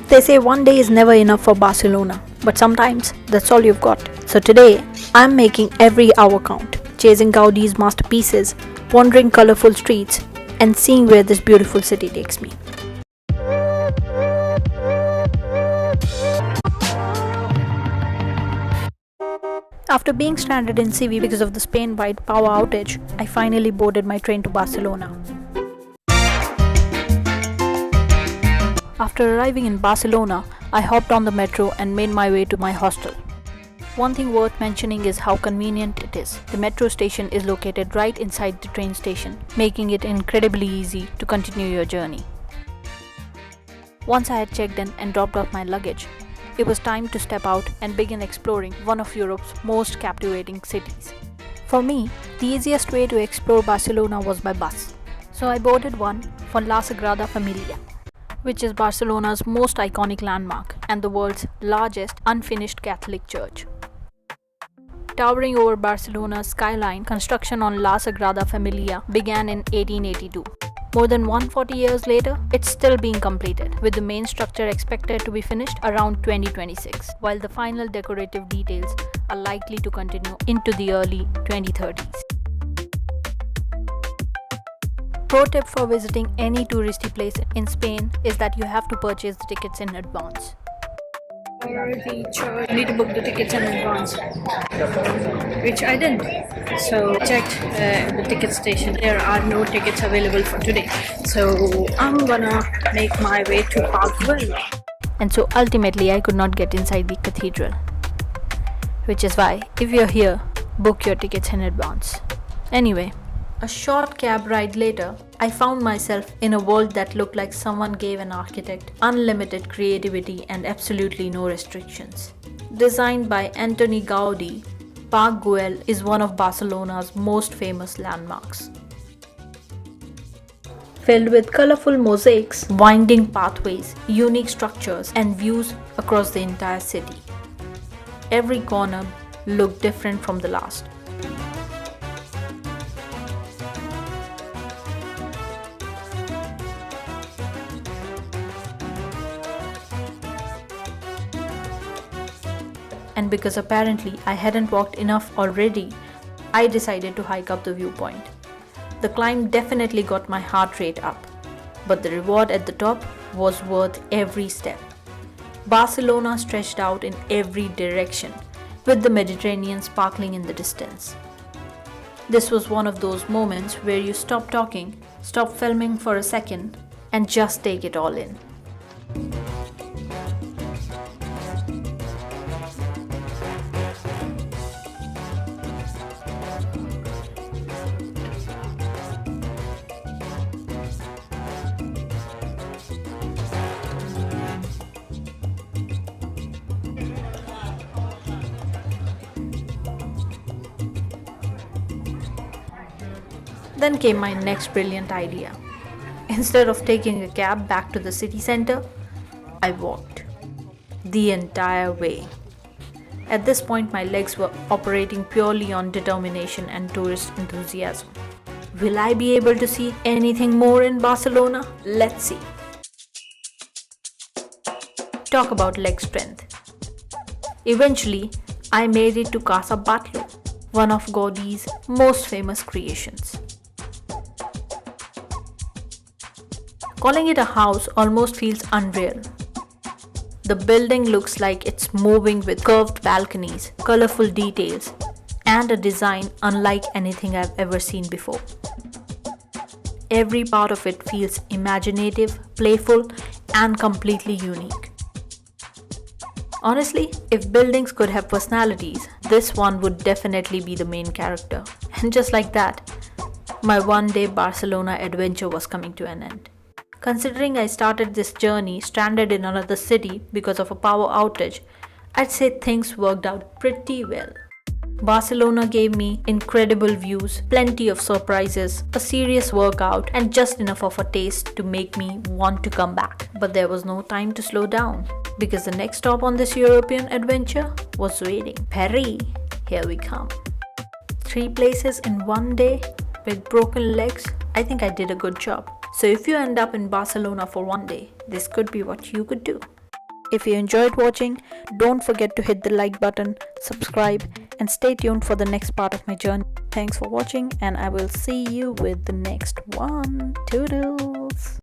They say one day is never enough for Barcelona, but sometimes that's all you've got. So today, I'm making every hour count, chasing Gaudi's masterpieces, wandering colorful streets, and seeing where this beautiful city takes me. After being stranded in Seville because of the Spain-wide power outage, I finally boarded my train to Barcelona. After arriving in Barcelona, I hopped on the metro and made my way to my hostel. One thing worth mentioning is how convenient it is. The metro station is located right inside the train station, making it incredibly easy to continue your journey. Once I had checked in and dropped off my luggage, it was time to step out and begin exploring one of Europe's most captivating cities. For me, the easiest way to explore Barcelona was by bus. So I boarded one for La Sagrada Família, which is Barcelona's most iconic landmark and the world's largest unfinished Catholic church. Towering over Barcelona's skyline, construction on La Sagrada Família began in 1882. More than 140 years later, it's still being completed, with the main structure expected to be finished around 2026, while the final decorative details are likely to continue into the early 2030s. Pro tip for visiting any touristy place in Spain is that you have to purchase the tickets in advance. For the church, you need to book the tickets in advance, which I didn't. So I checked the ticket station. There are no tickets available for today. So I'm gonna make my way to Park Güell. And so ultimately I could not get inside the cathedral. Which is why, if you're here, book your tickets in advance. Anyway, a short cab ride later, I found myself in a world that looked like someone gave an architect unlimited creativity and absolutely no restrictions. Designed by Antoni Gaudí, Park Güell is one of Barcelona's most famous landmarks. Filled with colorful mosaics, winding pathways, unique structures, and views across the entire city. Every corner looked different from the last. And because apparently I hadn't walked enough already, I decided to hike up the viewpoint. The climb definitely got my heart rate up, but the reward at the top was worth every step. Barcelona stretched out in every direction, with the Mediterranean sparkling in the distance. This was one of those moments where you stop talking, stop filming for a second, and just take it all in. Then came my next brilliant idea. Instead of taking a cab back to the city center, I walked the entire way. At this point, my legs were operating purely on determination and tourist enthusiasm. Will I be able to see anything more in Barcelona? Let's see. Talk about leg strength. Eventually, I made it to Casa Batlló, one of Gaudi's most famous creations. Calling it a house almost feels unreal. The building looks like it's moving with curved balconies, colorful details, and a design unlike anything I've ever seen before. Every part of it feels imaginative, playful, and completely unique. Honestly, if buildings could have personalities, this one would definitely be the main character. And just like that, my one-day Barcelona adventure was coming to an end. Considering I started this journey stranded in another city because of a power outage, I'd say things worked out pretty well. Barcelona gave me incredible views, plenty of surprises, a serious workout, and just enough of a taste to make me want to come back. But there was no time to slow down, because the next stop on this European adventure was waiting. Paris, here we come. 3 places in one day with broken legs. I think I did a good job. So if you end up in Barcelona for one day, this could be what you could do. If you enjoyed watching, don't forget to hit the like button, subscribe, and stay tuned for the next part of my journey. Thanks for watching, and I will see you with the next one. Toodles!